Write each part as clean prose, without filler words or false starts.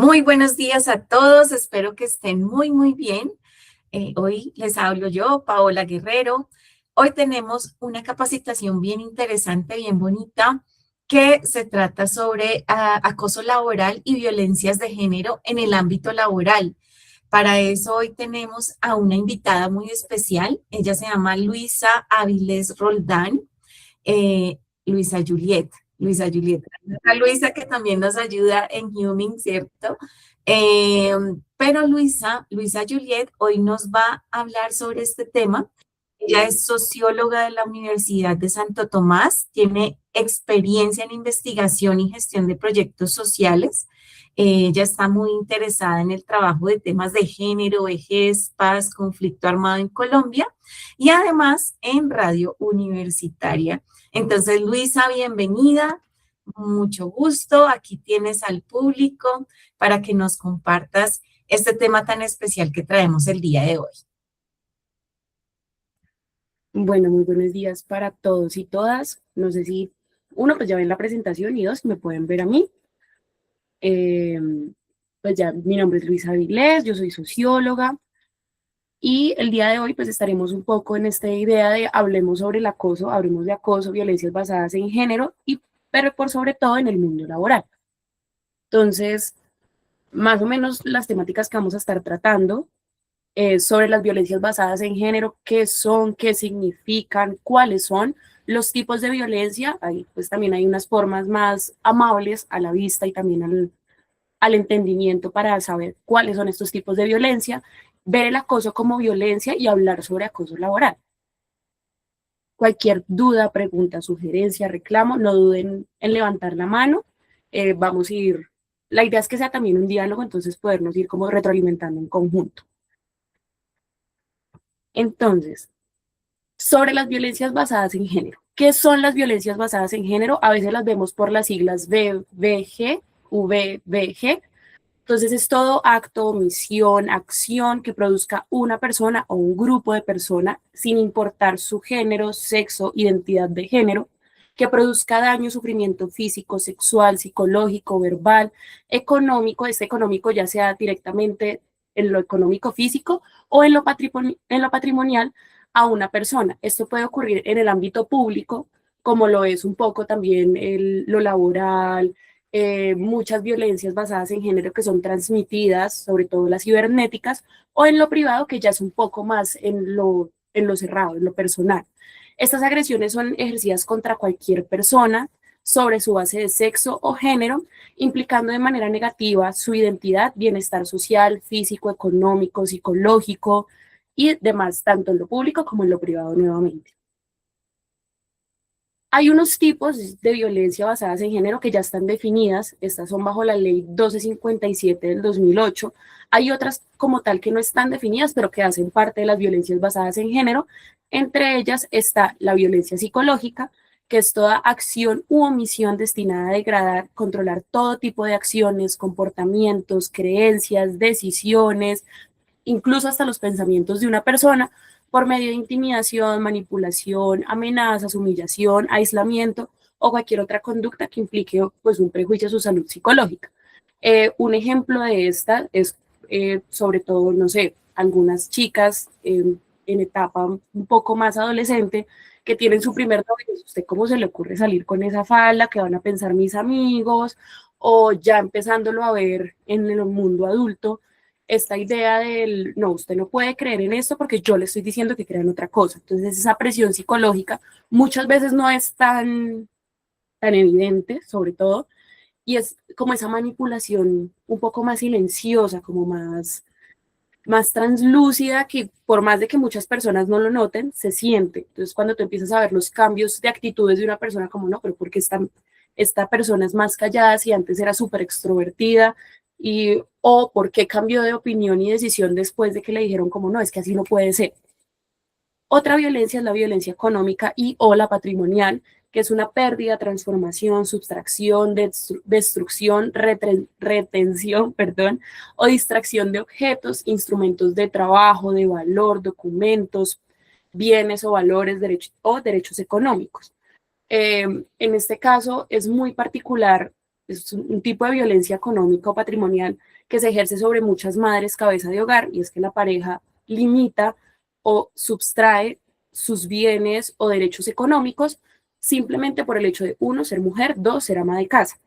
Muy buenos días a todos, espero que estén muy bien. Hoy les hablo yo, Paola Guerrero. Hoy tenemos una capacitación bien interesante, bien bonita, que se trata sobre acoso laboral y violencias de género en el ámbito laboral. Para eso hoy tenemos a una invitada muy especial. Ella se llama Luisa Avilés Roldán. Luisa Juliet. Luisa Juliet. A Luisa que también nos ayuda en Human, ¿cierto? Eh, pero Luisa Juliet, hoy nos va a hablar sobre este tema. Ella es socióloga de la Universidad de Santo Tomás, tiene experiencia en investigación y gestión de proyectos sociales. Ella está muy interesada en el trabajo de temas de género, vejez, paz, conflicto armado en Colombia y además en radio universitaria. Entonces, Luisa, bienvenida, mucho gusto. Aquí tienes al público para que nos compartas este tema tan especial que traemos el día de hoy. Bueno, muy buenos días para todos y todas. No sé si uno, pues ya ven la presentación y dos, me pueden ver a mí. Eh, pues ya, mi nombre es Luisa Avilés, yo soy socióloga y el día de hoy pues estaremos un poco en esta idea de hablemos sobre el acoso, hablemos de acoso, violencias basadas en género pero por sobre todo en el mundo laboral. Entonces, más o menos las temáticas que vamos a estar tratando sobre las violencias basadas en género, qué son, qué significan, cuáles son los tipos de violencia. Ahí pues también hay unas formas más amables a la vista y también al entendimiento para saber cuáles son estos tipos de violencia, ver el acoso como violencia y hablar sobre acoso laboral. Cualquier duda, pregunta, sugerencia, reclamo, no duden en levantar la mano. Vamos a ir, la idea es que sea también un diálogo, entonces podernos ir como retroalimentando en conjunto. Entonces, sobre las violencias basadas en género. ¿Qué son las violencias basadas en género? A veces las vemos por las siglas VBG, VBG. Entonces es todo acto, omisión, acción que produzca una persona o un grupo de personas sin importar su género, sexo, identidad de género, que produzca daño, sufrimiento físico, sexual, psicológico, verbal, económico, este económico ya sea directamente en lo económico físico o en lo patrimonial a una persona. Esto puede ocurrir en el ámbito público, como lo es un poco también lo laboral, muchas violencias basadas en género que son transmitidas, sobre todo las cibernéticas, o en lo privado, que ya es un poco más en lo cerrado, en lo personal. Estas agresiones son ejercidas contra cualquier persona sobre su base de sexo o género, implicando de manera negativa su identidad, bienestar social, físico, económico, psicológico y demás, tanto en lo público como en lo privado nuevamente. Hay unos tipos de violencia basadas en género que ya están definidas, estas son bajo la ley 1257 del 2008. Hay otras como tal que no están definidas, pero que hacen parte de las violencias basadas en género. Entre ellas está la violencia psicológica, que es toda acción u omisión destinada a degradar, controlar todo tipo de acciones, comportamientos, creencias, decisiones, incluso hasta los pensamientos de una persona, por medio de intimidación, manipulación, amenazas, humillación, aislamiento o cualquier otra conducta que implique pues, un prejuicio a su salud psicológica. Un ejemplo de esta es sobre todo, no sé, algunas chicas en etapa un poco más adolescente que tienen su primer novio. ¿Usted cómo se le ocurre salir con esa falda? ¿Qué van a pensar mis amigos? O ya empezándolo a ver en el mundo adulto, esta idea del, no, usted no puede creer en esto porque yo le estoy diciendo que crea en otra cosa. Entonces esa presión psicológica muchas veces no es tan evidente, sobre todo, y es como esa manipulación un poco más silenciosa, como más translúcida, que por más de que muchas personas no lo noten, se siente. Entonces cuando tú empiezas a ver los cambios de actitudes de una persona, como no, pero porque esta persona es más callada si antes era súper extrovertida, o por qué cambió de opinión y decisión después de que le dijeron como no, es que así no puede ser. Otra violencia es la violencia económica y o la patrimonial, que es una pérdida, transformación, sustracción, destrucción, retención, perdón, o distracción de objetos, instrumentos de trabajo, de valor, documentos, bienes o valores derechos económicos. En este caso es muy particular es un tipo de violencia económica o patrimonial que se ejerce sobre muchas madres cabeza de hogar, y es que la pareja limita o subtrae sus bienes o derechos económicos simplemente por el hecho de, uno, ser mujer, dos, ser ama de casa.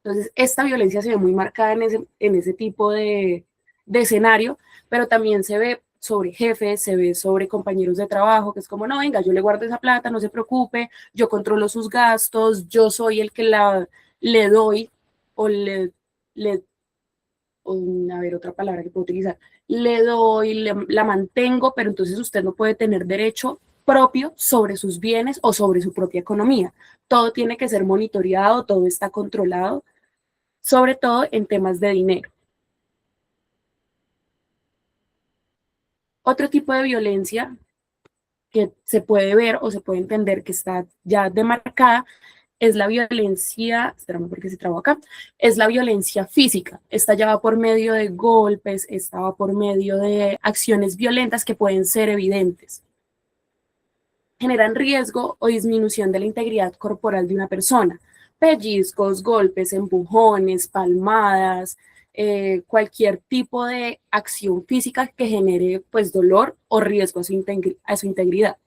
Entonces, esta violencia se ve muy marcada en ese tipo de escenario, pero también se ve sobre jefes, se ve sobre compañeros de trabajo, que es como, no, venga, yo le guardo esa plata, no se preocupe, yo controlo sus gastos, yo soy el que le doy o le o, a ver, otra palabra que puedo utilizar, le doy, la mantengo, pero entonces usted no puede tener derecho propio sobre sus bienes o sobre su propia economía. Todo tiene que ser monitoreado, todo está controlado, sobre todo en temas de dinero. Otro tipo de violencia que se puede ver o se puede entender que está ya demarcada es la violencia, espérame porque se trabó acá, es la violencia física. Esta ya va por medio de golpes, esta va por medio de acciones violentas que pueden ser evidentes. Generan riesgo o disminución de la integridad corporal de una persona. Pellizcos, golpes, empujones, palmadas, cualquier tipo de acción física que genere pues dolor o riesgo a su integridad.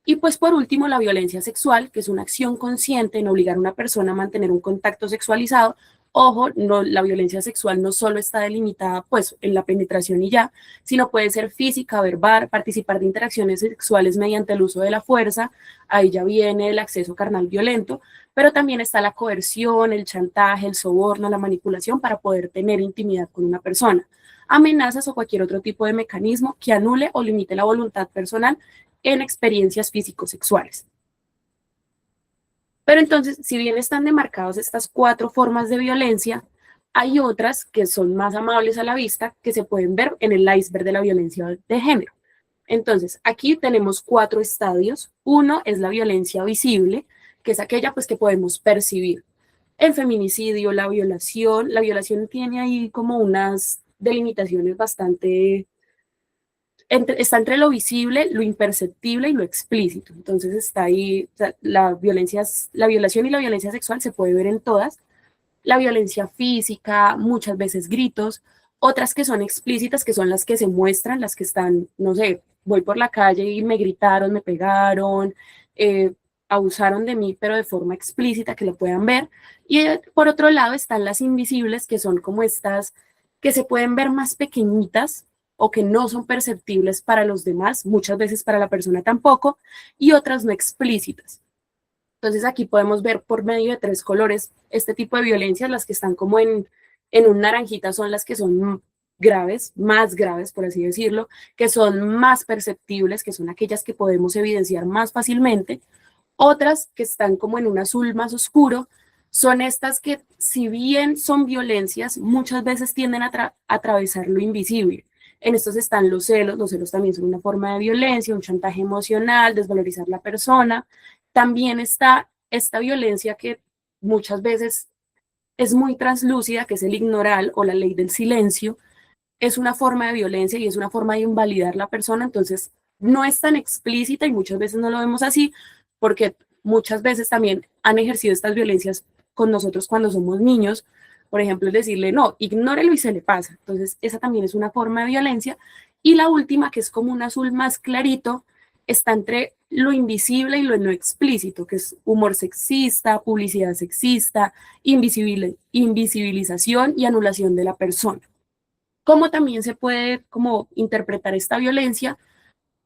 Y pues por último, la violencia sexual, que es una acción consciente en obligar a una persona a mantener un contacto sexualizado. Ojo, no, la violencia sexual no solo está delimitada pues en la penetración y ya, sino puede ser física, verbal, participar de interacciones sexuales mediante el uso de la fuerza, ahí ya viene el acceso carnal violento, pero también está la coerción, el chantaje, el soborno, la manipulación para poder tener intimidad con una persona, amenazas o cualquier otro tipo de mecanismo que anule o limite la voluntad personal en experiencias físico-sexuales. Pero entonces, si bien están demarcadas estas 4 formas de violencia, hay otras que son más amables a la vista que se pueden ver en el iceberg de la violencia de género. Entonces, aquí tenemos 4 estadios. Uno es la violencia visible, que es aquella pues que podemos percibir. El feminicidio, la violación tiene ahí como unas delimitaciones bastante está entre lo visible, lo imperceptible y lo explícito. Entonces está ahí, o sea, la violación y la violencia sexual se puede ver en todas. La violencia física, muchas veces gritos, otras que son explícitas, que son las que se muestran, las que están, no sé, voy por la calle y me gritaron, me pegaron, abusaron de mí, pero de forma explícita, que lo puedan ver. Y por otro lado están las invisibles, que son como estas que se pueden ver más pequeñitas o que no son perceptibles para los demás, muchas veces para la persona tampoco, y otras no explícitas. Entonces aquí podemos ver por medio de 3 colores este tipo de violencias. Las que están como en un naranjita son las que son graves, más graves, por así decirlo, que son más perceptibles, que son aquellas que podemos evidenciar más fácilmente. Otras que están como en un azul más oscuro son estas que, si bien son violencias, muchas veces tienden a atravesar lo invisible. En estos están los celos también son una forma de violencia, un chantaje emocional, desvalorizar la persona. También está esta violencia que muchas veces es muy translúcida, que es el ignorar o la ley del silencio. Es una forma de violencia y es una forma de invalidar la persona, entonces no es tan explícita y muchas veces no lo vemos así, porque muchas veces también han ejercido estas violencias con nosotros cuando somos niños. Por ejemplo, es decirle, no, ignórelo y se le pasa. Entonces, esa también es una forma de violencia. Y la última, que es como un azul más clarito, está entre lo invisible y lo no explícito, que es humor sexista, publicidad sexista, invisibilización y anulación de la persona. Cómo también se puede como interpretar esta violencia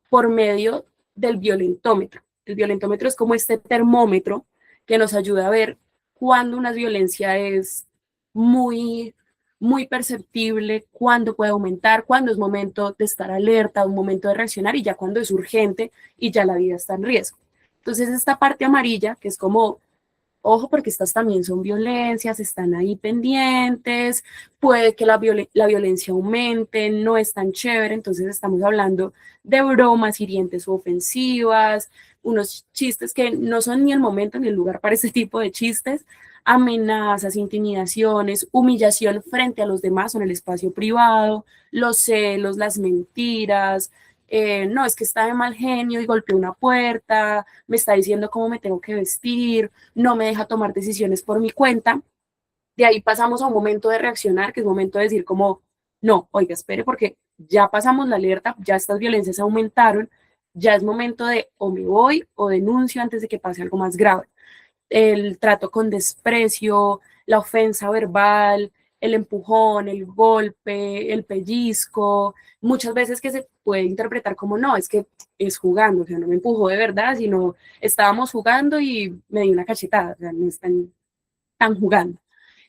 por medio del violentómetro. El violentómetro es como este termómetro que nos ayuda a ver cuándo una violencia es muy, muy perceptible, cuándo puede aumentar, cuándo es momento de estar alerta, un momento de reaccionar y ya cuando es urgente y ya la vida está en riesgo. Entonces esta parte amarilla, que es como ojo, porque estas también son violencias, están ahí pendientes, puede que la violencia aumente, no es tan chévere, entonces estamos hablando de bromas hirientes o ofensivas, unos chistes que no son ni el momento ni el lugar para ese tipo de chistes, amenazas, intimidaciones, humillación frente a los demás o en el espacio privado, los celos, las mentiras, no, es que está de mal genio y golpeó una puerta, me está diciendo cómo me tengo que vestir, no me deja tomar decisiones por mi cuenta. De ahí pasamos a un momento de reaccionar, que es momento de decir como, no, oiga, espere, porque ya pasamos la alerta, ya estas violencias aumentaron, ya es momento de o me voy o denuncio antes de que pase algo más grave. El trato con desprecio, la ofensa verbal, el empujón, el golpe, el pellizco, muchas veces que se puede interpretar como no, es que es jugando, o sea, no me empujó de verdad, sino estábamos jugando y me dio una cachetada, o sea, no están jugando.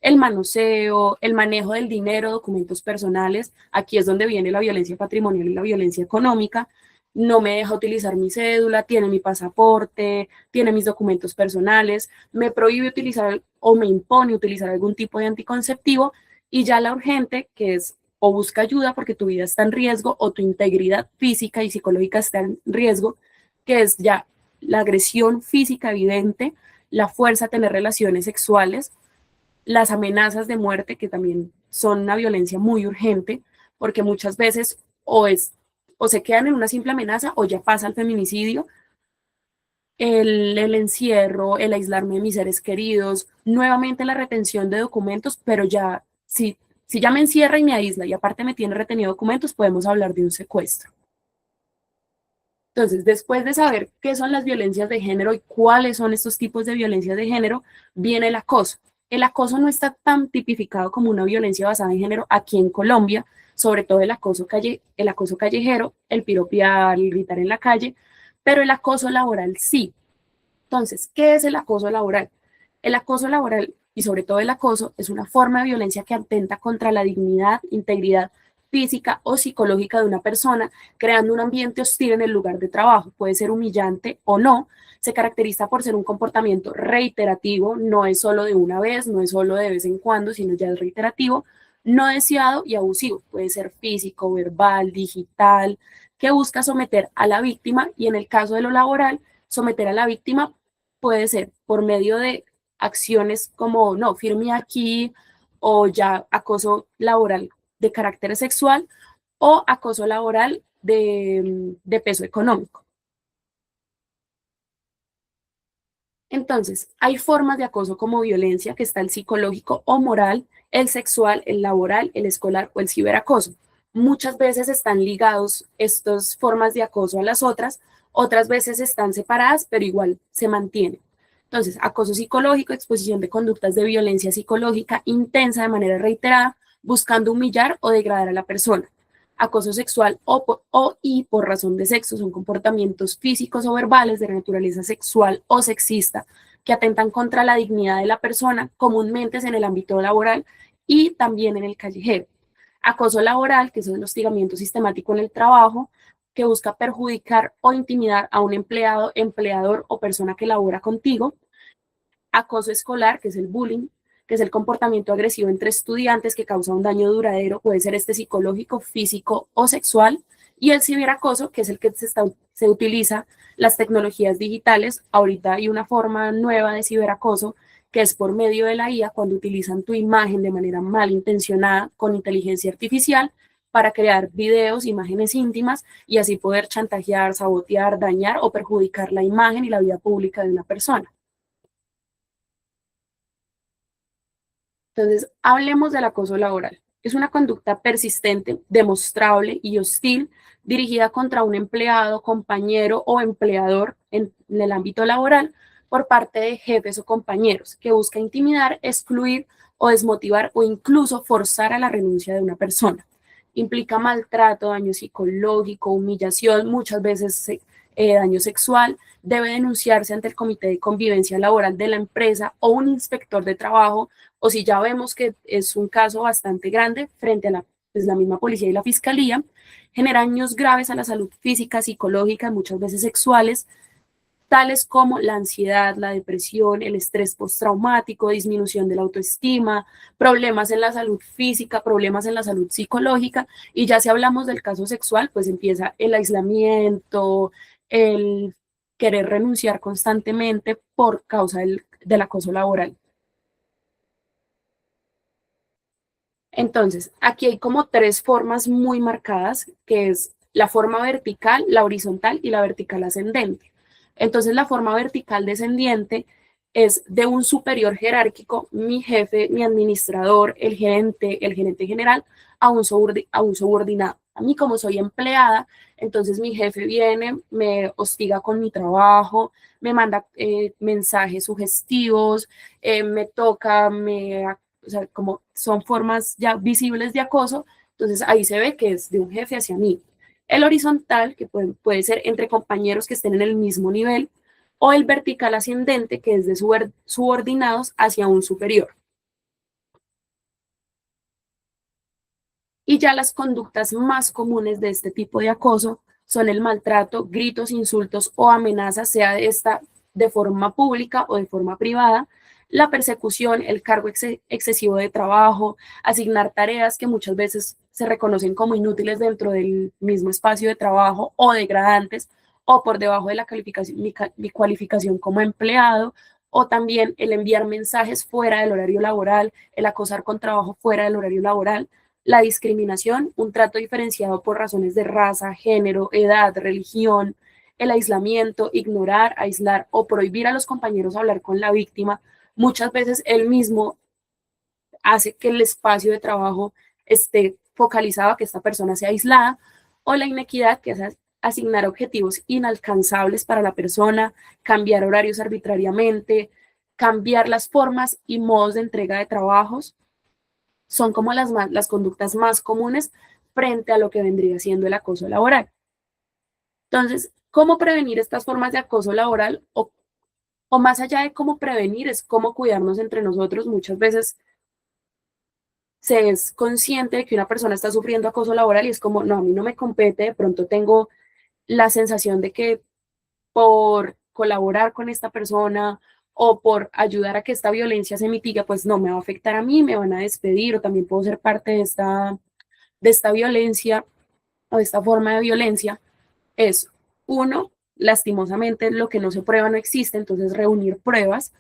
El manoseo, el manejo del dinero, documentos personales, aquí es donde viene la violencia patrimonial y la violencia económica. No me deja utilizar mi cédula, tiene mi pasaporte, tiene mis documentos personales, me prohíbe utilizar o me impone utilizar algún tipo de anticonceptivo y ya la urgente, que es o busca ayuda porque tu vida está en riesgo o tu integridad física y psicológica está en riesgo, que es ya la agresión física evidente, la fuerza a tener relaciones sexuales, las amenazas de muerte, que también son una violencia muy urgente, porque muchas veces o se quedan en una simple amenaza o ya pasa el feminicidio, el encierro, el aislarme de mis seres queridos, nuevamente la retención de documentos, pero ya, si ya me encierra y me aísla y aparte me tiene retenido documentos, podemos hablar de un secuestro. Entonces, después de saber qué son las violencias de género y cuáles son estos tipos de violencias de género, viene el acoso. El acoso no está tan tipificado como una violencia basada en género aquí en Colombia, sobre todo el acoso callejero, el piropear, el gritar en la calle, pero el acoso laboral sí. Entonces, ¿qué es el acoso laboral? El acoso laboral y sobre todo el acoso es una forma de violencia que atenta contra la dignidad, integridad física o psicológica de una persona, creando un ambiente hostil en el lugar de trabajo. Puede ser humillante o no. Se caracteriza por ser un comportamiento reiterativo, no es solo de una vez, no es solo de vez en cuando, sino ya es reiterativo, no deseado y abusivo. Puede ser físico, verbal, digital, que busca someter a la víctima y en el caso de lo laboral, someter a la víctima puede ser por medio de acciones como, no, firme aquí, o ya acoso laboral de carácter sexual, o acoso laboral de peso económico. Entonces, hay formas de acoso como violencia, que está el psicológico o moral, el sexual, el laboral, el escolar o el ciberacoso. Muchas veces están ligados estas formas de acoso a las otras veces están separadas, pero igual se mantienen. Entonces, acoso psicológico, exposición de conductas de violencia psicológica intensa de manera reiterada, buscando humillar o degradar a la persona. Acoso sexual y por razón de sexo son comportamientos físicos o verbales de naturaleza sexual o sexista que atentan contra la dignidad de la persona, comúnmente es en el ámbito laboral y también en el callejero. Acoso laboral, que es el hostigamiento sistemático en el trabajo, que busca perjudicar o intimidar a un empleado, empleador o persona que labora contigo. Acoso escolar, que es el bullying, que es el comportamiento agresivo entre estudiantes que causa un daño duradero, puede ser este psicológico, físico o sexual, y el ciberacoso, que es el que se utiliza las tecnologías digitales. Ahorita hay una forma nueva de ciberacoso, que es por medio de la IA, cuando utilizan tu imagen de manera malintencionada con inteligencia artificial para crear videos, imágenes íntimas y así poder chantajear, sabotear, dañar o perjudicar la imagen y la vida pública de una persona. Entonces, hablemos del acoso laboral. Es una conducta persistente, demostrable y hostil dirigida contra un empleado, compañero o empleador en el ámbito laboral por parte de jefes o compañeros que busca intimidar, excluir o desmotivar o incluso forzar a la renuncia de una persona. Implica maltrato, daño psicológico, humillación, muchas veces daño sexual. Debe denunciarse ante el Comité de Convivencia Laboral de la empresa o un inspector de trabajo, o si ya vemos que es un caso bastante grande frente a la misma policía y la fiscalía. Genera daños graves a la salud física, psicológica, muchas veces sexuales, tales como la ansiedad, la depresión, el estrés postraumático, disminución de la autoestima, problemas en la salud física, problemas en la salud psicológica, y ya si hablamos del caso sexual, pues empieza el aislamiento, el querer renunciar constantemente por causa del acoso laboral. Entonces, aquí hay como tres formas muy marcadas, que es la forma vertical, la horizontal y la vertical ascendente. Entonces, la forma vertical descendiente es de un superior jerárquico, mi jefe, mi administrador, el gerente general, a un subordinado. A mí, como soy empleada, entonces mi jefe viene, me hostiga con mi trabajo, me manda mensajes sugestivos, me toca, o sea, como son formas ya visibles de acoso, entonces ahí se ve que es de un jefe hacia mí. El horizontal, que puede ser entre compañeros que estén en el mismo nivel, o el vertical ascendente, que es de subordinados hacia un superior. Y ya las conductas más comunes de este tipo de acoso son el maltrato, gritos, insultos o amenazas, sea esta de forma pública o de forma privada, la persecución, el cargo excesivo de trabajo, asignar tareas que muchas veces se reconocen como inútiles dentro del mismo espacio de trabajo o degradantes o por debajo de la calificación, mi cualificación como empleado, o también el enviar mensajes fuera del horario laboral, el acosar con trabajo fuera del horario laboral, la discriminación, un trato diferenciado por razones de raza, género, edad, religión, el aislamiento, ignorar, aislar o prohibir a los compañeros hablar con la víctima. Muchas veces él mismo hace que el espacio de trabajo esté focalizado a que esta persona sea aislada, o la inequidad, que es asignar objetivos inalcanzables para la persona, cambiar horarios arbitrariamente, cambiar las formas y modos de entrega de trabajos, son como las conductas más comunes frente a lo que vendría siendo el acoso laboral. Entonces, ¿cómo prevenir estas formas de acoso laboral? O más allá de cómo prevenir, es cómo cuidarnos entre nosotros. Muchas veces se es consciente de que una persona está sufriendo acoso laboral y es como, no, a mí no me compete, de pronto tengo la sensación de que por colaborar con esta persona o por ayudar a que esta violencia se mitigue, pues no me va a afectar a mí, me van a despedir o también puedo ser parte de esta violencia o de esta forma de violencia. Es uno, lastimosamente lo que no se prueba no existe, entonces reunir pruebas.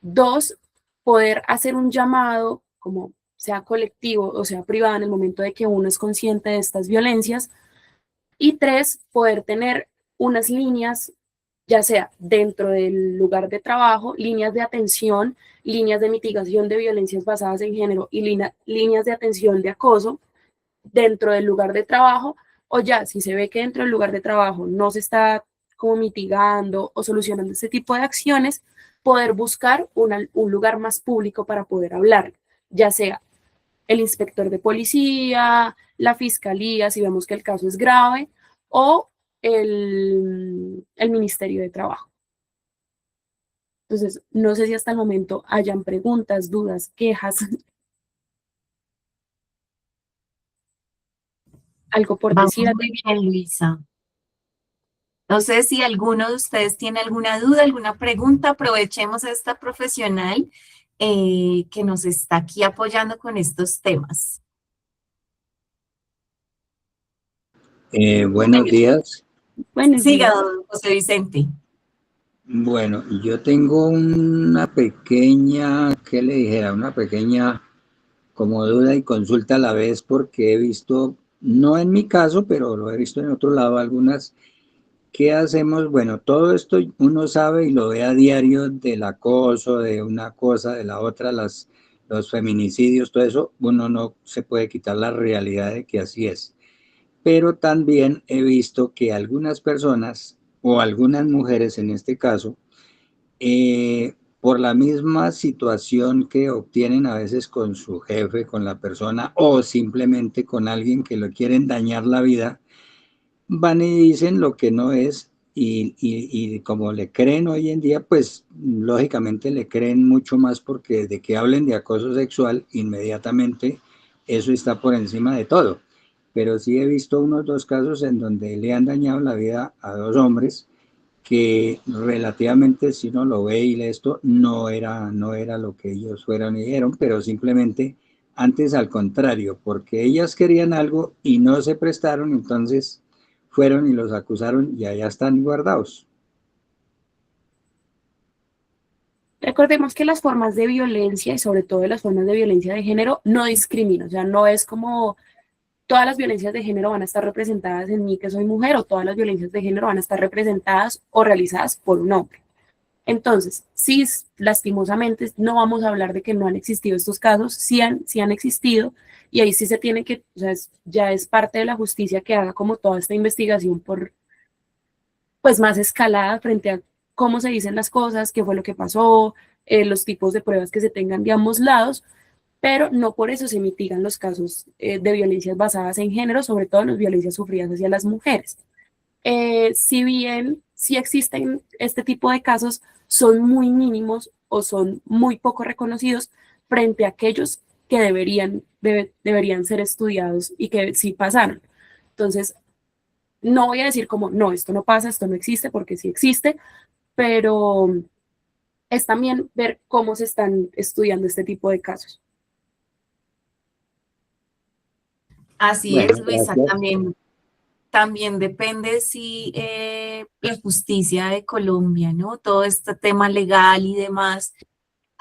Dos, poder hacer un llamado, como sea colectivo o sea privado, en el momento de que uno es consciente de estas violencias. Y tres, poder tener unas líneas, ya sea dentro del lugar de trabajo, líneas de atención, líneas de mitigación de violencias basadas en género y líneas de atención de acoso dentro del lugar de trabajo, o ya si se ve que dentro del lugar de trabajo no se está como mitigando o solucionando este tipo de acciones, poder buscar un lugar más público para poder hablar, ya sea el inspector de policía, la fiscalía, si vemos que el caso es grave, o el Ministerio de Trabajo. Entonces, no sé si hasta el momento hayan preguntas, dudas, quejas, algo por Vamos decir. muy bien, Luisa. No sé si alguno de ustedes tiene alguna duda, alguna pregunta. Aprovechemos a esta profesional que nos está aquí apoyando con estos temas. Buenos días. Buenos Siga, días. don José Vicente. Bueno, yo tengo una pequeña, ¿qué le dijera? Una pequeña como duda y consulta a la vez porque he visto, no en mi caso, pero lo he visto en otro lado algunas. ¿Qué hacemos? Bueno, todo esto uno sabe y lo ve a diario del acoso, de una cosa, de la otra, los feminicidios, todo eso, uno no se puede quitar la realidad de que así es. Pero también he visto que algunas personas, o algunas mujeres en este caso, por la misma situación que obtienen a veces con su jefe, con la persona, o simplemente con alguien que lo quieren dañar la vida, van y dicen lo que no es, y como le creen hoy en día, pues lógicamente le creen mucho más porque de que hablen de acoso sexual, inmediatamente eso está por encima de todo. Pero sí he visto unos dos casos en donde le han dañado la vida a dos hombres que relativamente, si uno lo ve y lee esto, no era lo que ellos fueron y dijeron, pero simplemente antes al contrario, porque ellas querían algo y no se prestaron, entonces fueron y los acusaron y allá están guardados. Recordemos que las formas de violencia y sobre todo las formas de violencia de género no discriminan, o sea, no es como todas las violencias de género van a estar representadas en mí que soy mujer o todas las violencias de género van a estar representadas o realizadas por un hombre. Entonces, sí, lastimosamente no vamos a hablar de que no han existido estos casos, sí han existido, y ahí sí se tiene que, o sea, ya es parte de la justicia que haga como toda esta investigación por, pues más escalada frente a cómo se dicen las cosas, qué fue lo que pasó, los tipos de pruebas que se tengan de ambos lados, pero no por eso se mitigan los casos de violencias basadas en género, sobre todo las violencias sufridas hacia las mujeres. Si bien sí existen este tipo de casos, son muy mínimos o son muy poco reconocidos frente a aquellos que deberían ser estudiados y que sí pasaron. Entonces, no voy a decir como, no, esto no pasa, esto no existe, porque sí existe, pero es también ver cómo se están estudiando este tipo de casos. Así Bueno, es, Luisa, gracias. también depende si la justicia de Colombia, ¿no? Todo este tema legal y demás.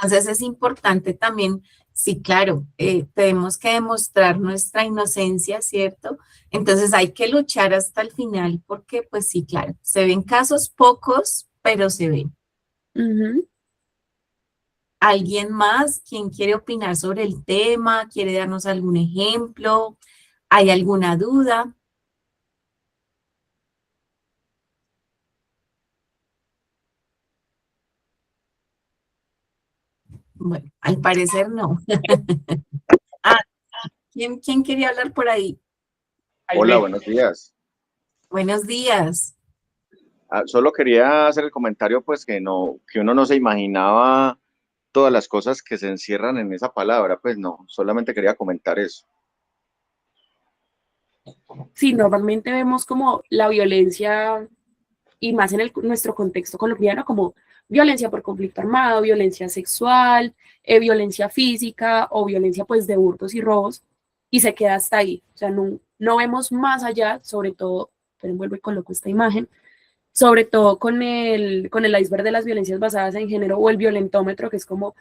Entonces es importante también, sí, claro, tenemos que demostrar nuestra inocencia, ¿cierto? Entonces hay que luchar hasta el final porque, pues sí, claro, se ven casos pocos, pero se ven. Ujú. ¿Alguien más? ¿Quién quiere opinar sobre el tema? ¿Quiere darnos algún ejemplo? ¿Hay alguna duda? Bueno, al parecer no. Ah, ¿quién quería hablar por ahí? Hola, buenos días. Buenos días. Solo quería hacer el comentario, pues que no, que uno no se imaginaba todas las cosas que se encierran en esa palabra, pues no, solamente quería comentar eso. Sí, normalmente vemos como la violencia, y más en nuestro contexto colombiano, como violencia por conflicto armado, violencia sexual, violencia física o violencia pues de hurtos y robos, y se queda hasta ahí. O sea, no vemos más allá, sobre todo, pero vuelvo y coloco esta imagen, sobre todo con el iceberg de las violencias basadas en género o el violentómetro, que es como,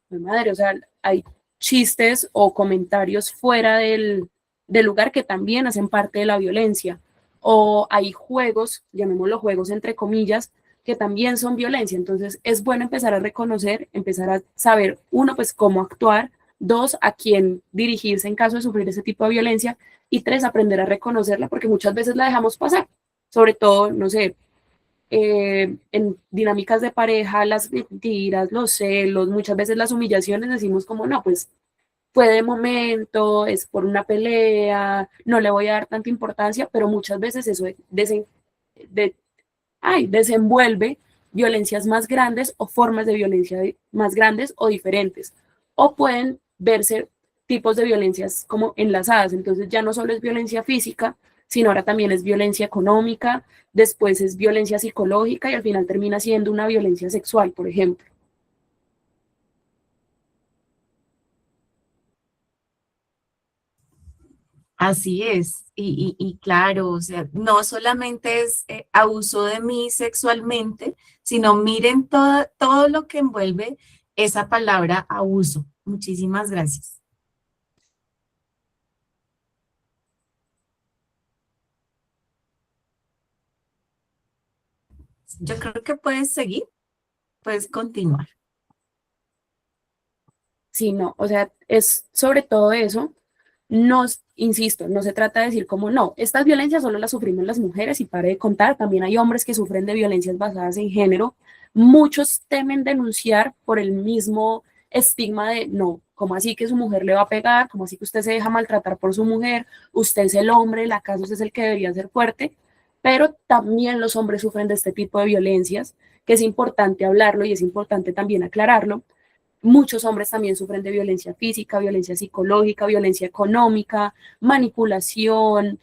madre, o sea, hay chistes o comentarios fuera del lugar que también hacen parte de la violencia. O hay juegos, llamémoslo juegos entre comillas, que también son violencia. Entonces es bueno empezar a reconocer, empezar a saber, uno, pues cómo actuar, dos, a quién dirigirse en caso de sufrir ese tipo de violencia, y tres, aprender a reconocerla, porque muchas veces la dejamos pasar, sobre todo, no sé, en dinámicas de pareja, las mentiras, los celos, muchas veces las humillaciones, decimos como, no, pues fue de momento, es por una pelea, no le voy a dar tanta importancia, pero muchas veces eso de, desenvuelve violencias más grandes o formas de violencia más grandes o diferentes. O pueden verse tipos de violencias como enlazadas. Entonces ya no solo es violencia física, sino ahora también es violencia económica, después es violencia psicológica y al final termina siendo una violencia sexual, por ejemplo. Así es, y claro, o sea, no solamente es abuso de mí sexualmente, sino miren todo lo que envuelve esa palabra abuso. Muchísimas gracias. Yo creo que puedes seguir, puedes continuar. Sí, no, o sea, es sobre todo eso. No, insisto, no se trata de decir como no, estas violencias solo las sufrimos las mujeres y pare de contar, también hay hombres que sufren de violencias basadas en género. Muchos temen denunciar por el mismo estigma de no, ¿cómo así que su mujer le va a pegar? ¿Cómo así que usted se deja maltratar por su mujer? Usted es el hombre, la casa usted es el que debería ser fuerte, pero también los hombres sufren de este tipo de violencias, que es importante hablarlo y es importante también aclararlo. Muchos hombres también sufren de violencia física, violencia psicológica, violencia económica, manipulación,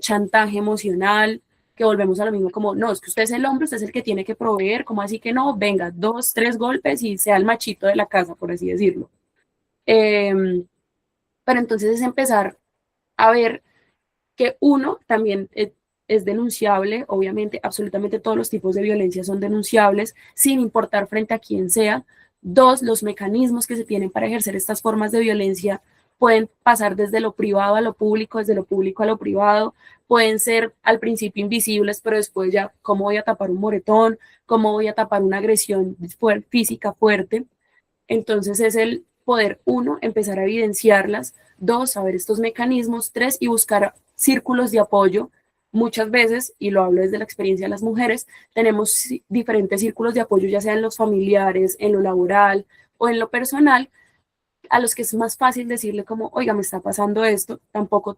chantaje emocional, que volvemos a lo mismo como, no, es que usted es el hombre, usted es el que tiene que proveer, como así que no, venga, dos, tres golpes y sea el machito de la casa, por así decirlo. Eh, pero entonces es empezar a ver que uno también es denunciable, obviamente, absolutamente todos los tipos de violencia son denunciables, sin importar frente a quién sea. Dos, los mecanismos que se tienen para ejercer estas formas de violencia pueden pasar desde lo privado a lo público, desde lo público a lo privado, pueden ser al principio invisibles, pero después ya, ¿cómo voy a tapar un moretón? ¿Cómo voy a tapar una agresión física fuerte? Entonces es el poder, uno, empezar a evidenciarlas, dos, saber estos mecanismos, tres, y buscar círculos de apoyo. Muchas veces, y lo hablo desde la experiencia de las mujeres, tenemos diferentes círculos de apoyo, ya sea en los familiares, en lo laboral o en lo personal, a los que es más fácil decirle como, oiga, me está pasando esto, tampoco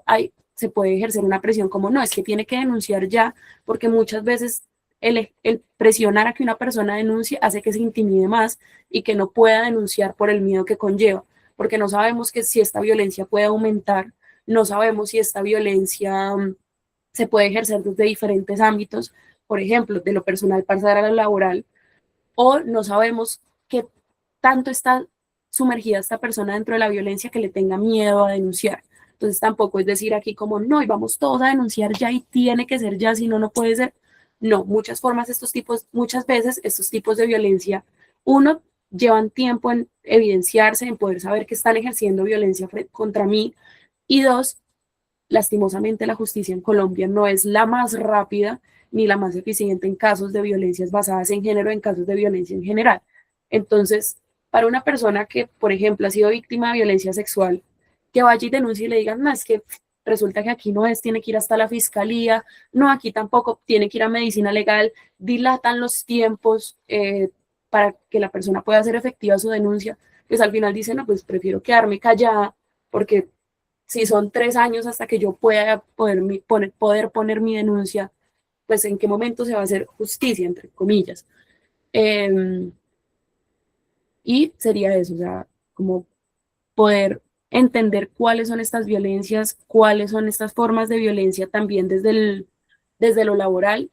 se puede ejercer una presión como, no, es que tiene que denunciar ya, porque muchas veces el presionar a que una persona denuncie hace que se intimide más y que no pueda denunciar por el miedo que conlleva, porque no sabemos que si esta violencia puede aumentar, no sabemos si esta violencia se puede ejercer desde diferentes ámbitos, por ejemplo, de lo personal pasar a lo laboral, o no sabemos qué tanto está sumergida esta persona dentro de la violencia que le tenga miedo a denunciar. Entonces tampoco es decir aquí como, no, y vamos todos a denunciar ya y tiene que ser ya, si no, no puede ser. No, muchas veces estos tipos de violencia, uno, llevan tiempo en evidenciarse, en poder saber que están ejerciendo violencia contra mí, y dos, lastimosamente la justicia en Colombia no es la más rápida ni la más eficiente en casos de violencias basadas en género, en casos de violencia en general. Entonces, para una persona que, por ejemplo, ha sido víctima de violencia sexual, que vaya y denuncie y le digan, no, es que resulta que aquí no es, tiene que ir hasta la fiscalía, no, aquí tampoco, tiene que ir a medicina legal, dilatan los tiempos para que la persona pueda hacer efectiva su denuncia, pues al final dicen, no, pues prefiero quedarme callada porque si son 3 años hasta que yo pueda poder poner mi denuncia, pues en qué momento se va a hacer justicia, entre comillas. Eh, y sería eso, o sea, como poder entender cuáles son estas violencias, cuáles son estas formas de violencia también desde lo laboral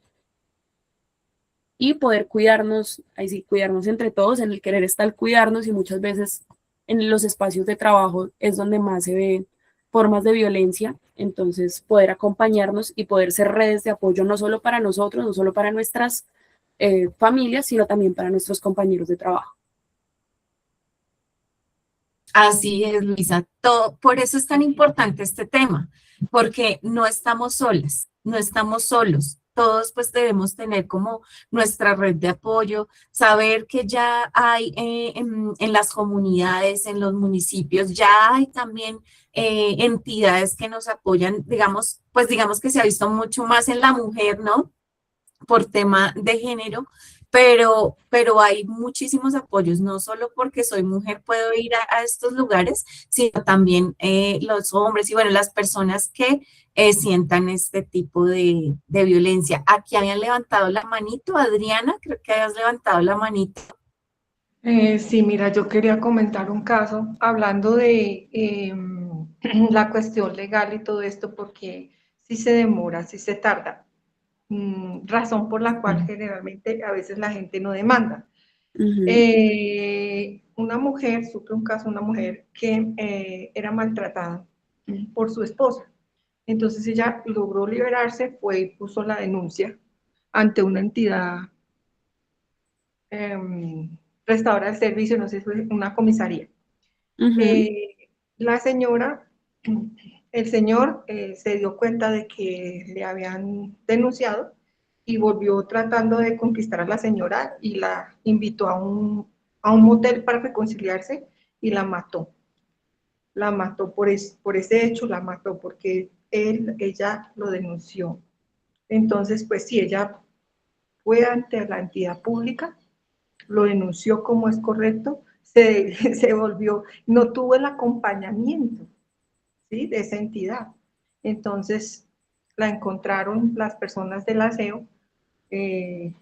y poder cuidarnos, ahí sí, cuidarnos entre todos, en el querer estar cuidarnos y muchas veces en los espacios de trabajo es donde más se ven formas de violencia, entonces poder acompañarnos y poder ser redes de apoyo no solo para nosotros, no solo para nuestras familias, sino también para nuestros compañeros de trabajo. Así es, Luisa. Por eso es tan importante este tema, porque no estamos solas, no estamos solos. Todos pues debemos tener como nuestra red de apoyo, saber que ya hay en las comunidades, en los municipios, ya hay también entidades que nos apoyan, digamos, pues digamos que se ha visto mucho más en la mujer, ¿no? Por tema de género, pero hay muchísimos apoyos, no solo porque soy mujer puedo ir a estos lugares, sino también los hombres y bueno, las personas que sientan este tipo de violencia. Aquí habían levantado la manito, Adriana, creo que habías levantado la manito. Sí, mira, yo quería comentar un caso hablando de la cuestión legal y todo esto, porque sí se demora, sí se tarda. Razón por la cual generalmente a veces la gente no demanda. Una mujer, supe un caso, una mujer que era maltratada por su esposa. Entonces ella logró liberarse, fue y puso la denuncia ante una entidad prestadora de servicio, no sé si fue una comisaría. La señora, el señor se dio cuenta de que le habían denunciado y volvió tratando de conquistar a la señora y la invitó a un motel para reconciliarse y la mató. La mató por ese hecho, la mató porque ella lo denunció. Entonces, pues sí, ella fue ante la entidad pública, lo denunció como es correcto, se volvió, no tuvo el acompañamiento, ¿sí?, de esa entidad. Entonces la encontraron las personas del aseo y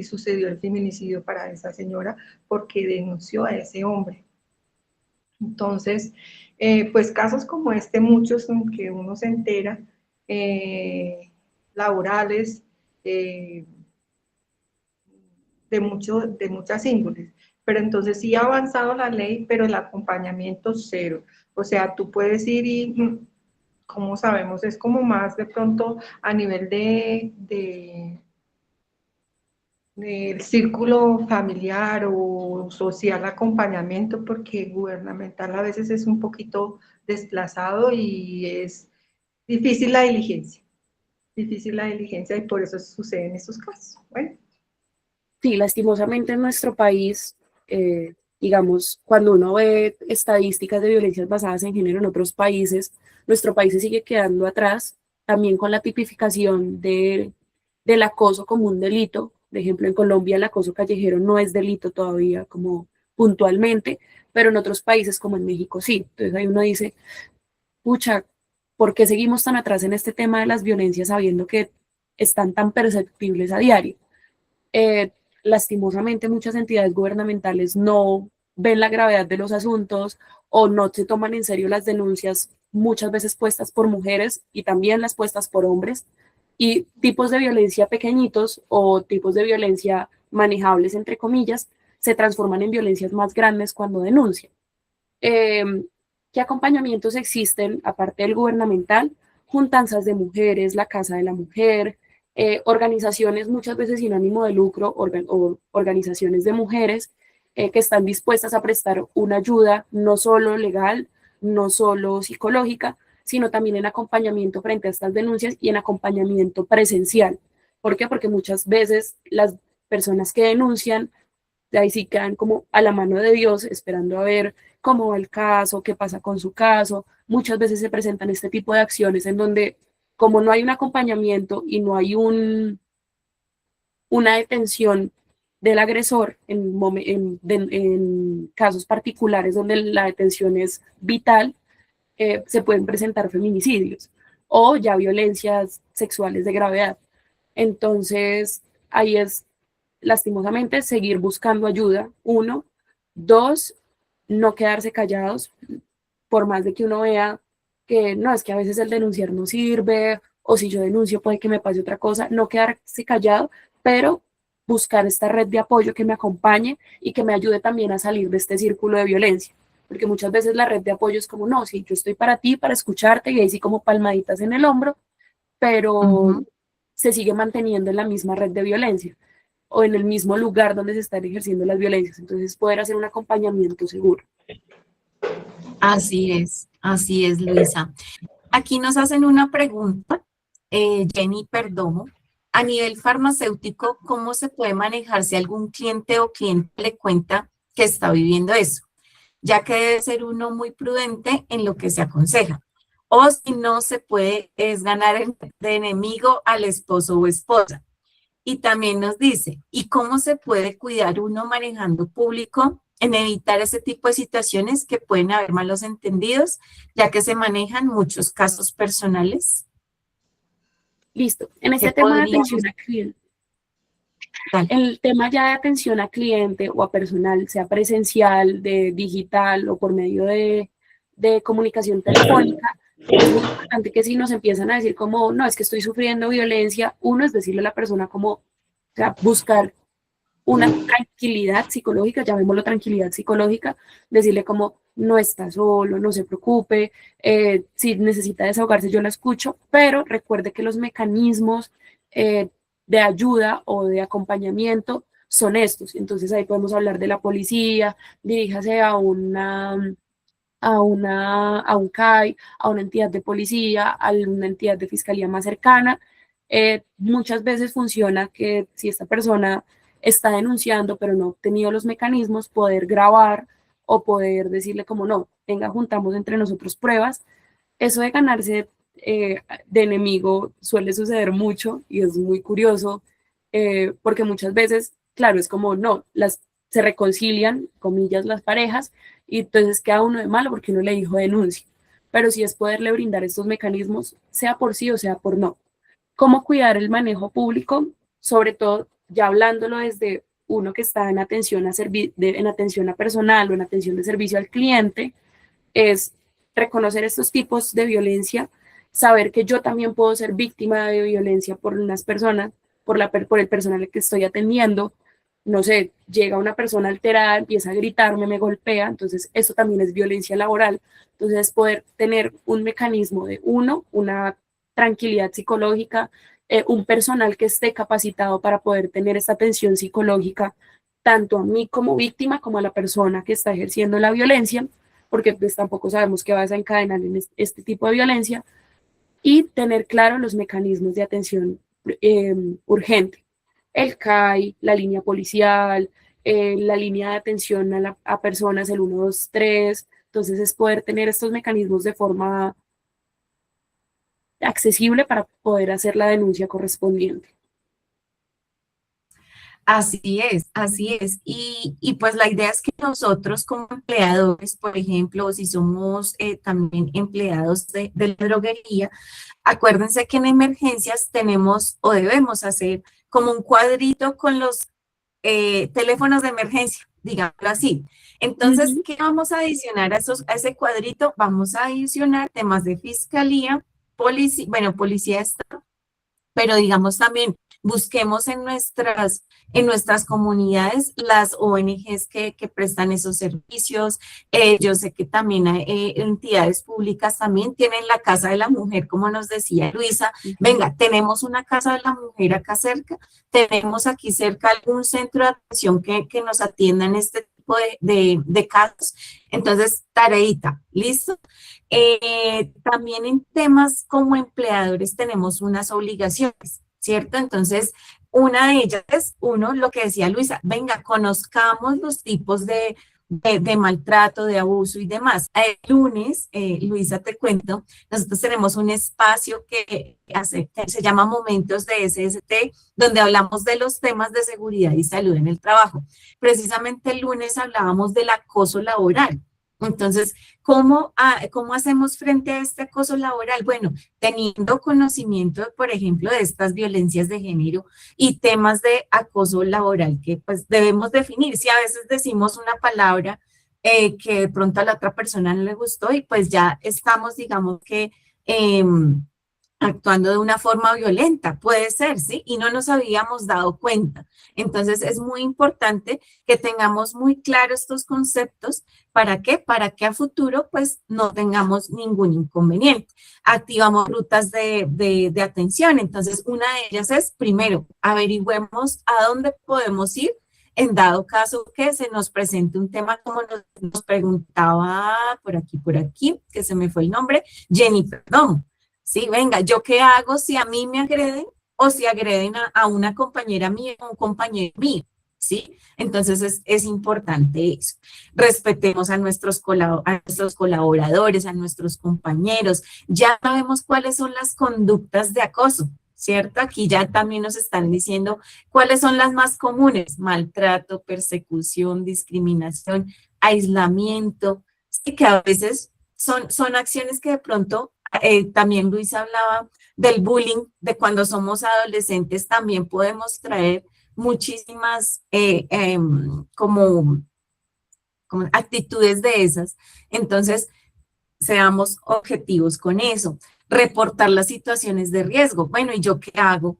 sucedió el feminicidio para esa señora porque denunció a ese hombre. Entonces, pues casos como este, muchos en que uno se entera, laborales, de muchas índoles. Pero entonces sí ha avanzado la ley, pero el acompañamiento cero. O sea, tú puedes ir y, como sabemos, es como más de pronto a nivel del círculo familiar o social acompañamiento, porque gubernamental a veces es un poquito desplazado y es difícil la diligencia y por eso suceden estos casos. Bueno. Sí, lastimosamente en nuestro país, digamos, cuando uno ve estadísticas de violencias basadas en género en otros países, nuestro país se sigue quedando atrás, también con la tipificación del acoso como un delito. Por ejemplo, en Colombia el acoso callejero no es delito todavía como puntualmente, pero en otros países como en México sí. Entonces ahí uno dice, pucha, ¿por qué seguimos tan atrás en este tema de las violencias sabiendo que están tan perceptibles a diario? Eh, Lastimosamente muchas entidades gubernamentales no ven la gravedad de los asuntos o no se toman en serio las denuncias muchas veces puestas por mujeres y también las puestas por hombres, y tipos de violencia pequeñitos o tipos de violencia manejables, entre comillas, se transforman en violencias más grandes cuando denuncian. Eh, ¿Qué acompañamientos existen aparte del gubernamental? Juntanzas de mujeres, la Casa de la Mujer, organizaciones muchas veces sin ánimo de lucro o organizaciones de mujeres que están dispuestas a prestar una ayuda no solo legal, no solo psicológica, sino también en acompañamiento frente a estas denuncias y en acompañamiento presencial. ¿Por qué? Porque muchas veces las personas que denuncian de ahí sí quedan como a la mano de Dios, esperando a ver cómo va el caso, qué pasa con su caso. Muchas veces se presentan este tipo de acciones en donde, como no hay un acompañamiento y no hay una detención del agresor en casos particulares donde la detención es vital, se pueden presentar feminicidios o ya violencias sexuales de gravedad. Entonces, ahí es lastimosamente seguir buscando ayuda, uno. Dos, no quedarse callados, por más de que uno vea que no, es que a veces el denunciar no sirve, o si yo denuncio puede que me pase otra cosa, no quedarse callado, pero buscar esta red de apoyo que me acompañe y que me ayude también a salir de este círculo de violencia. Porque muchas veces la red de apoyo es como, no, sí, yo estoy para ti, para escucharte, y ahí sí como palmaditas en el hombro, pero se sigue manteniendo en la misma red de violencia o en el mismo lugar donde se están ejerciendo las violencias. Entonces, poder hacer un acompañamiento seguro. Así es, Luisa. Aquí nos hacen una pregunta, Jenny Perdomo. A nivel farmacéutico, ¿cómo se puede manejar si algún cliente o cliente le cuenta que está viviendo eso? Ya que debe ser uno muy prudente en lo que se aconseja. O si no, se puede es ganar de enemigo al esposo o esposa. Y también nos dice, ¿y cómo se puede cuidar uno manejando público en evitar ese tipo de situaciones que pueden haber malos entendidos, ya que se manejan muchos casos personales? Listo. En ¿Qué este tema de podríamos atención al cliente, dar? el tema ya de atención a cliente o a personal, sea presencial, de digital o por medio de comunicación telefónica, es muy importante que si nos empiezan a decir como, no, es que estoy sufriendo violencia, uno es decirle a la persona como, o sea, buscar una tranquilidad psicológica, llamémoslo tranquilidad psicológica, decirle como, no está solo, no se preocupe, si necesita desahogarse yo la escucho, pero recuerde que los mecanismos de ayuda o de acompañamiento son estos. Entonces ahí podemos hablar de la policía, diríjase a un CAI, a una entidad de policía, a una entidad de fiscalía más cercana. Muchas veces funciona que si esta persona está denunciando pero no ha obtenido los mecanismos, poder grabar o poder decirle como no, venga, juntamos entre nosotros pruebas. Eso de ganarse de enemigo suele suceder mucho y es muy curioso porque muchas veces, claro, es como no, se reconcilian, comillas, las parejas y entonces queda uno de malo porque uno le dijo denuncia. Pero sí es poderle brindar estos mecanismos, sea por sí o sea por no. ¿Cómo cuidar el manejo público? Sobre todo, ya hablándolo desde uno que está en atención en atención a personal o en atención de servicio al cliente, es reconocer estos tipos de violencia, saber que yo también puedo ser víctima de violencia por unas personas, por el personal que estoy atendiendo. No sé, llega una persona alterada, empieza a gritarme, me golpea, entonces eso también es violencia laboral. Entonces, poder tener un mecanismo de una tranquilidad psicológica, un personal que esté capacitado para poder tener esta atención psicológica, tanto a mí como víctima, como a la persona que está ejerciendo la violencia, porque pues tampoco sabemos qué va a desencadenar en este tipo de violencia, y tener claro los mecanismos de atención urgente. El CAI, la línea policial, la línea de atención a personas, el 123. Entonces es poder tener estos mecanismos de forma accesible para poder hacer la denuncia correspondiente. Así es, así es. Y pues la idea es que nosotros como empleadores, por ejemplo, o si somos también empleados de la droguería, acuérdense que en emergencias tenemos o debemos hacer como un cuadrito con los teléfonos de emergencia, digámoslo así. Entonces, ¿qué vamos a adicionar a ese cuadrito? Vamos a adicionar temas de fiscalía, policía, bueno, policía está, pero digamos también busquemos en nuestras comunidades las ONGs que prestan esos servicios. Yo sé que también hay entidades públicas también tienen la Casa de la Mujer, como nos decía Luisa. Venga, tenemos una Casa de la Mujer acá cerca, tenemos aquí cerca algún centro de atención que nos atienda en este tipo de casos. Entonces, tareita, ¿listo? También en temas como empleadores tenemos unas obligaciones, ¿cierto? Entonces, una de ellas es, uno, lo que decía Luisa, venga, conozcamos los tipos de maltrato, de abuso y demás. El lunes, Luisa, te cuento, nosotros tenemos un espacio que se llama Momentos de SST, donde hablamos de los temas de seguridad y salud en el trabajo. Precisamente el lunes hablábamos del acoso laboral. Entonces, ¿cómo hacemos frente a este acoso laboral? Bueno, teniendo conocimiento, por ejemplo, de estas violencias de género y temas de acoso laboral que pues debemos definir. Si a veces decimos una palabra que de pronto a la otra persona no le gustó y pues ya estamos, digamos que, actuando de una forma violenta, puede ser, ¿sí? Y no nos habíamos dado cuenta. Entonces es muy importante que tengamos muy claros estos conceptos. ¿Para qué? Para que a futuro pues no tengamos ningún inconveniente. Activamos rutas de atención. Entonces una de ellas es, primero, averigüemos a dónde podemos ir en dado caso que se nos presente un tema como nos preguntaba por aquí, que se me fue el nombre, Jenny, perdón. Sí, venga, ¿yo qué hago si a mí me agreden o si agreden a una compañera mía o un compañero mío? ¿Sí? Entonces es importante eso. Respetemos a nuestros colaboradores, a nuestros compañeros. Ya sabemos cuáles son las conductas de acoso, ¿cierto? Aquí ya también nos están diciendo cuáles son las más comunes: maltrato, persecución, discriminación, aislamiento, sí, que a veces son acciones que de pronto también Luis hablaba del bullying, de cuando somos adolescentes también podemos traer muchísimas como actitudes de esas. Entonces, seamos objetivos con eso. Reportar las situaciones de riesgo. Bueno, ¿y yo qué hago?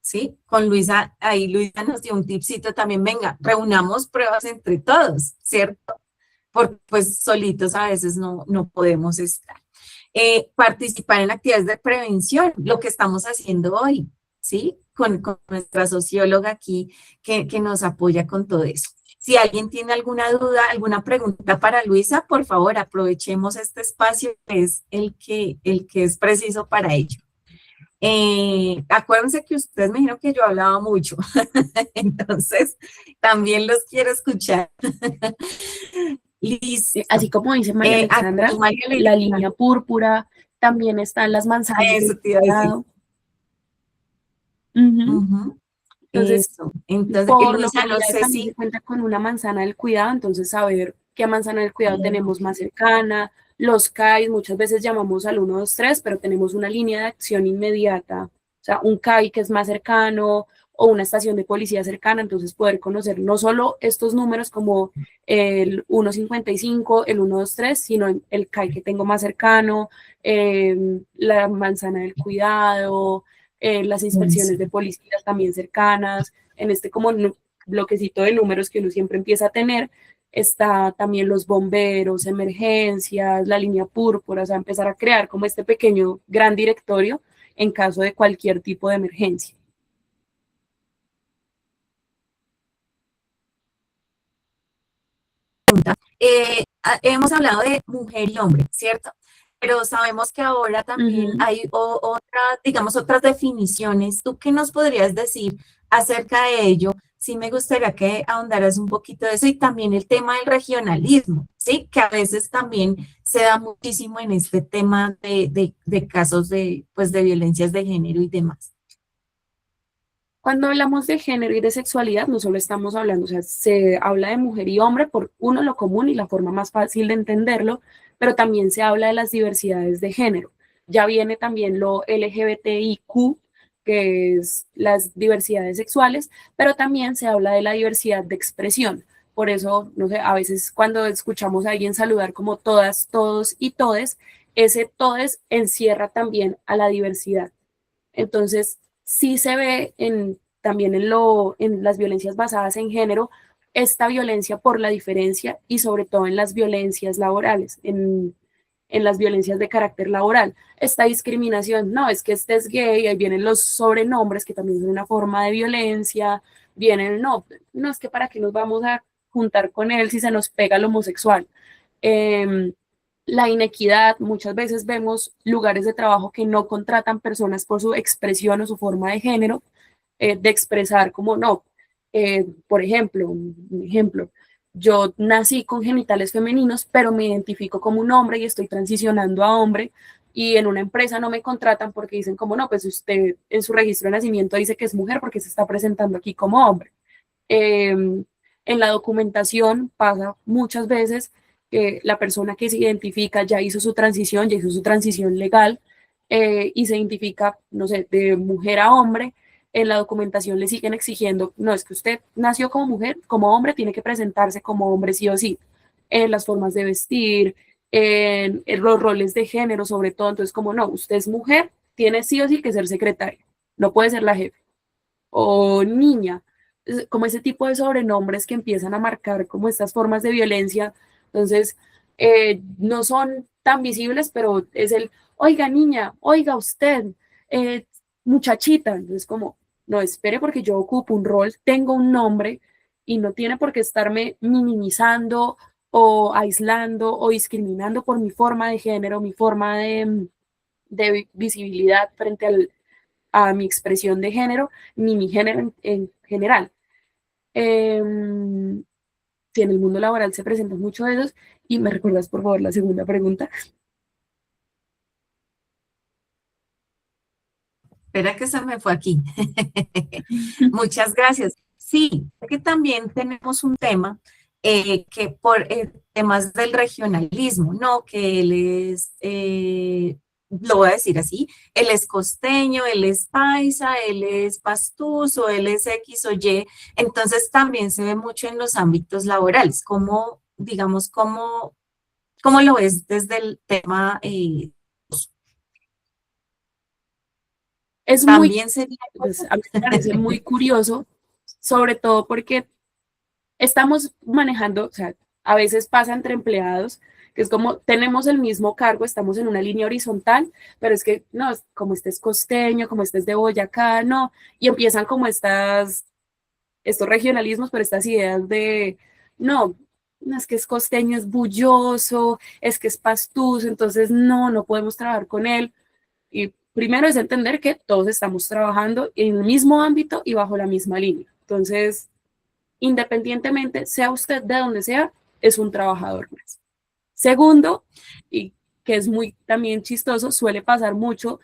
¿Sí? Con Luisa, ahí Luisa nos dio un tipcito también. Venga, reunamos pruebas entre todos, ¿cierto? Porque pues solitos a veces no podemos estar. Participar en actividades de prevención, lo que estamos haciendo hoy, ¿sí? Con nuestra socióloga aquí que nos apoya con todo eso. Si alguien tiene alguna duda, alguna pregunta para Luisa, por favor, aprovechemos este espacio que es el que es preciso para ello. Acuérdense que ustedes me dijeron que yo hablaba mucho, entonces también los quiero escuchar. Listo. Así como dice María Alexandra, la línea púrpura, también están las manzanas eso del te iba a decir. cuidado. Entonces, Entonces, por Luisa, no localidades sé también se si cuenta con una manzana del cuidado, entonces saber qué manzana del cuidado tenemos más cercana. Los CAIs, muchas veces llamamos al 123, pero tenemos una línea de acción inmediata, o sea, un CAI que es más cercano o una estación de policía cercana, entonces poder conocer no solo estos números como el 155, el 123, sino el CAI que tengo más cercano, la manzana del cuidado, las inspecciones de policías también cercanas, en este como bloquecito de números que uno siempre empieza a tener, está también los bomberos, emergencias, la línea púrpura, o sea, empezar a crear como este pequeño gran directorio en caso de cualquier tipo de emergencia. hemos hablado de mujer y hombre, ¿cierto? pero sabemos que ahora también Ujú. hay otras, digamos, otras definiciones. ¿Tú qué nos podrías decir acerca de ello? Sí, me gustaría que ahondaras un poquito de eso y también el tema del regionalismo, ¿sí? Que a veces también se da muchísimo en este tema de casos de, pues, de violencias de género y demás. Cuando hablamos de género y de sexualidad, no solo estamos hablando, o sea, se habla de mujer y hombre por uno lo común y la forma más fácil de entenderlo, pero también se habla de las diversidades de género. Ya viene también lo LGBTIQ, que es las diversidades sexuales, pero también se habla de la diversidad de expresión. Por eso, no sé, a veces cuando escuchamos a alguien saludar como todas, todos y todes, ese todes encierra también a la diversidad. Entonces, sí se ve también en las violencias basadas en género, esta violencia por la diferencia y sobre todo en las violencias laborales, en las violencias de carácter laboral. Esta discriminación, no, es que este es gay, ahí vienen los sobrenombres, que también son una forma de violencia, vienen, no, no es que para qué nos vamos a juntar con él si se nos pega el homosexual. Eh, la inequidad, muchas veces vemos lugares de trabajo que no contratan personas por su expresión o su forma de género, de expresar como no. Por ejemplo, un ejemplo, yo nací con genitales femeninos, pero me identifico como un hombre y estoy transicionando a hombre y en una empresa no me contratan porque dicen como no, pues usted en su registro de nacimiento dice que es mujer porque se está presentando aquí como hombre. En la documentación pasa muchas veces que la persona que se identifica ya hizo su transición legal y se identifica, no sé, de mujer a hombre. En la documentación le siguen exigiendo, no, es que usted nació como mujer, como hombre, tiene que presentarse como hombre sí o sí, en las formas de vestir, en los roles de género sobre todo. Entonces, como no, usted es mujer, tiene sí o sí que ser secretaria, no puede ser la jefe o niña, como ese tipo de sobrenombres que empiezan a marcar como estas formas de violencia. Entonces, no son tan visibles, pero es el, oiga niña, oiga usted, eh, muchachita. Entonces, como, no, espere porque yo ocupo un rol, tengo un nombre y no tiene por qué estarme minimizando o aislando o discriminando por mi forma de género, mi forma de visibilidad frente a mi expresión de género, ni mi género en general. Eh, si en el mundo laboral se presentan mucho de esos, y me recuerdas por favor la segunda pregunta. Espera que se me fue aquí. Muchas gracias. Sí, que también tenemos un tema que por temas del regionalismo, ¿no? Que él es, lo voy a decir así, él es costeño, él es paisa, él es pastuso, él es X o Y. Entonces también se ve mucho en los ámbitos laborales, como, digamos, cómo lo ves desde el tema, Es muy, también sería pues, a mí me parece muy curioso, sobre todo porque estamos manejando, o sea, a veces pasa entre empleados, que es como tenemos el mismo cargo, estamos en una línea horizontal, pero es que no, como este es costeño, como este es de Boyacá, no, y empiezan como estos regionalismos, pero estas ideas de, no, no es que es costeño, es bulloso, es que es pastuso, entonces no, no podemos trabajar con él. Y primero es entender que todos estamos trabajando en el mismo ámbito y bajo la misma línea. Entonces, independientemente, sea usted de donde sea, es un trabajador más. Segundo, y que es muy también chistoso, suele pasar mucho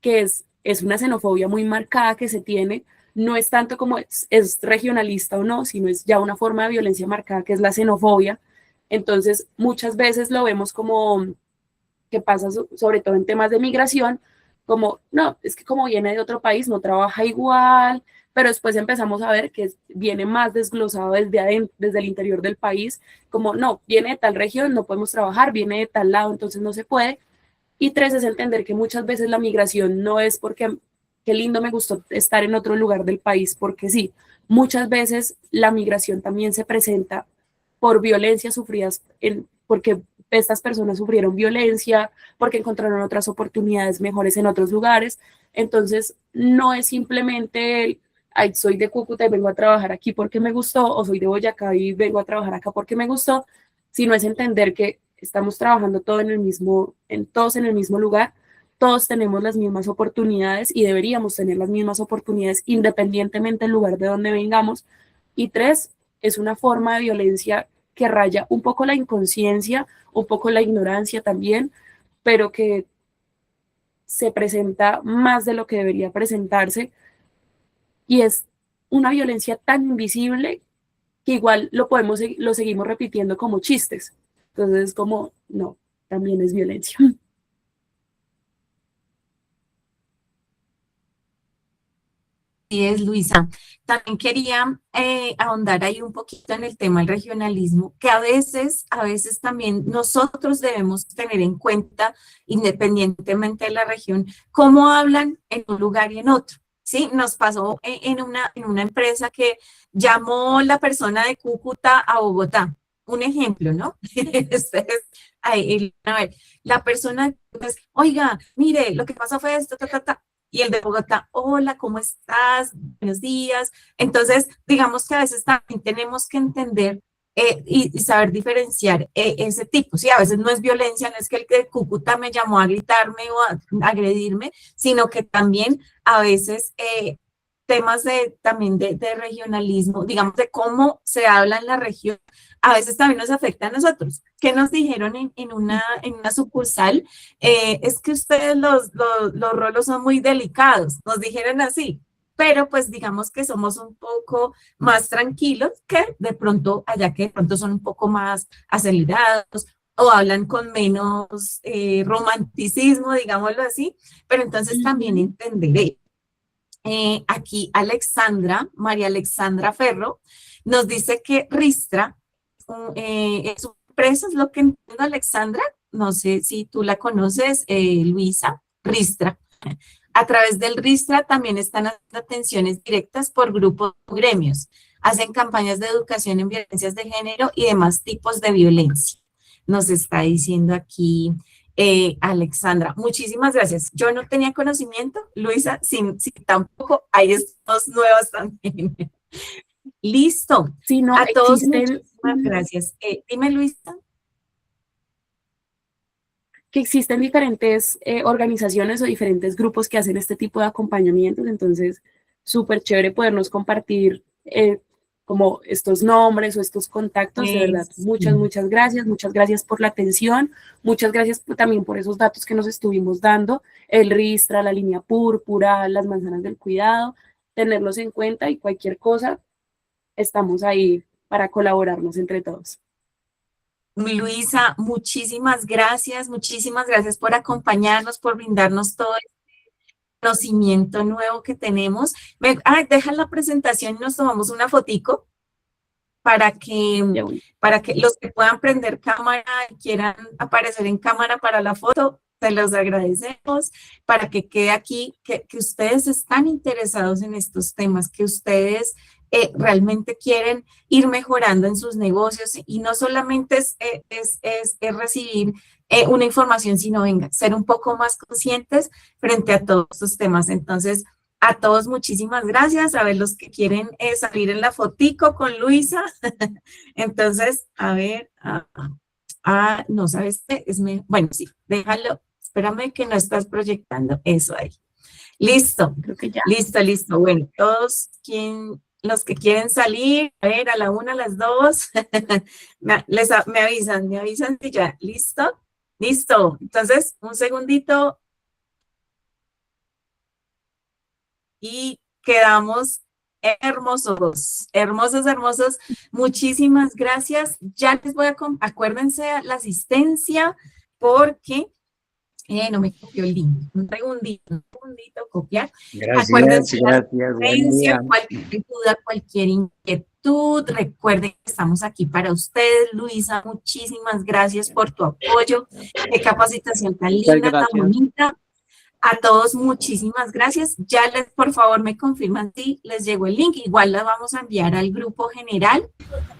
que es una xenofobia muy marcada que se tiene, no es tanto como es regionalista o no, sino es ya una forma de violencia marcada que es la xenofobia. Entonces, muchas veces lo vemos como que pasa sobre todo en temas de migración, como, no, es que como viene de otro país no trabaja igual, pero después empezamos a ver que viene más desglosado desde adentro, desde el interior del país, como, no, viene de tal región, no podemos trabajar, viene de tal lado, entonces no se puede. Y tres es entender que muchas veces la migración no es porque qué lindo me gustó estar en otro lugar del país, porque sí, muchas veces la migración también se presenta por violencias sufridas, porque estas personas sufrieron violencia, porque encontraron otras oportunidades mejores en otros lugares. Entonces, no es simplemente el, ay, soy de Cúcuta y vengo a trabajar aquí porque me gustó, o soy de Boyacá y vengo a trabajar acá porque me gustó, sino es entender que estamos trabajando todos en el mismo lugar, todos tenemos las mismas oportunidades y deberíamos tener las mismas oportunidades independientemente del lugar de donde vengamos. Y 3, es una forma de violencia que raya un poco la inconsciencia, un poco la ignorancia también, pero que se presenta más de lo que debería presentarse, y es una violencia tan invisible que igual lo seguimos repitiendo como chistes. Entonces, como, no, también es violencia. Así es, Luisa. También quería ahondar ahí un poquito en el tema del regionalismo, que a veces también nosotros debemos tener en cuenta, independientemente de la región, cómo hablan en un lugar y en otro. Sí, nos pasó en una empresa que llamó la persona de Cúcuta a Bogotá. Un ejemplo, ¿no? Ustedes, a ver, la persona, pues, oiga, mire, lo que pasó fue esto, ta, ta, ta. Y el de Bogotá, hola, ¿cómo estás? Buenos días. Entonces, digamos que a veces también tenemos que entender y saber diferenciar ese tipo. Sí, a veces no es violencia, no es que el de Cúcuta me llamó a gritarme o a agredirme, sino que también a veces temas también de regionalismo, digamos, de cómo se habla en la región, a veces también nos afecta a nosotros. ¿Qué nos dijeron en una sucursal? Es que ustedes los rolos son muy delicados, nos dijeron así, pero pues digamos que somos un poco más tranquilos que de pronto allá, que de pronto son un poco más acelerados o hablan con menos romanticismo, digámoslo así, pero entonces también entenderé. Aquí Alexandra, María Alexandra Ferro, nos dice que Ristra es una empresa, es lo que entiendo, Alexandra. No sé si tú la conoces, Luisa, Ristra. A través del Ristra también están haciendo atenciones directas por grupos o gremios. Hacen campañas de educación en violencias de género y demás tipos de violencia. Nos está diciendo aquí Alexandra. Muchísimas gracias. Yo no tenía conocimiento, Luisa, sin tampoco hay estos nuevos también. Listo. Sí, no, A todos existen, muchísimas gracias. Dime, Luisa. que existen diferentes organizaciones o diferentes grupos que hacen este tipo de acompañamientos, entonces súper chévere podernos compartir como estos nombres o estos contactos. De verdad, muchas gracias por la atención, muchas gracias también por esos datos que nos estuvimos dando, el Ristra, la línea púrpura, las manzanas del cuidado, tenerlos en cuenta, y cualquier cosa, estamos ahí para colaborarnos entre todos. Luisa, muchísimas gracias por acompañarnos, por brindarnos todo el conocimiento nuevo que tenemos. Deja la presentación y nos tomamos una fotico para que los que puedan prender cámara y quieran aparecer en cámara para la foto, se los agradecemos, para que quede aquí que ustedes están interesados en estos temas, que ustedes realmente quieren ir mejorando en sus negocios, y no solamente es recibir una información, sino venga, ser un poco más conscientes frente a todos estos temas. Entonces, a todos muchísimas gracias. A ver, los que quieren salir en la fotico con Luisa. Entonces, a ver, no sabes qué, bueno, sí, déjalo, espérame que no estás proyectando eso ahí. Listo, Creo que ya. listo. Bueno, todos los que quieren salir, a ver, a la 1, a las 2, me avisan si ya, listo. Entonces, un segundito. Y quedamos hermosos. Muchísimas gracias. Ya les voy acuérdense la asistencia, porque no me copió el link. Un segundito, copiar. Acuérdense la buen día. asistencia, cualquier duda, cualquier inquietud. Recuerden que estamos aquí para ustedes. Luisa, muchísimas gracias por tu apoyo. Qué capacitación tan linda, tan bonita. A todos, muchísimas gracias. Ya por favor, me confirman si les llegó el link. Igual la vamos a enviar al grupo general.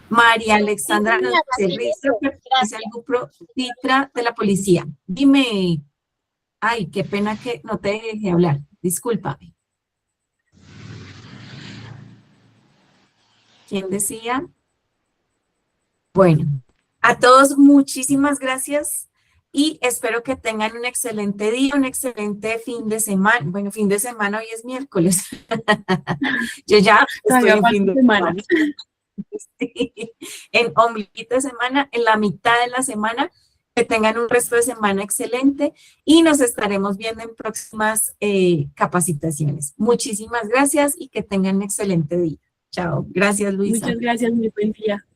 María Alexandra nos dice, registro pertenece al grupo Citra de la policía. Dime, ay, qué pena que no te dejé hablar. Discúlpame. ¿Quién decía? Bueno, A todos, muchísimas gracias y espero que tengan un excelente día, un excelente fin de semana. Bueno, fin de semana, hoy es miércoles. Yo ya estoy en fin de semana. Sí, en ombliguito de semana, en la mitad de la semana. Que tengan un resto de semana excelente y nos estaremos viendo en próximas capacitaciones. Muchísimas gracias y que tengan un excelente día. Chao. Gracias, Luisa. Muchas gracias, muy buen día.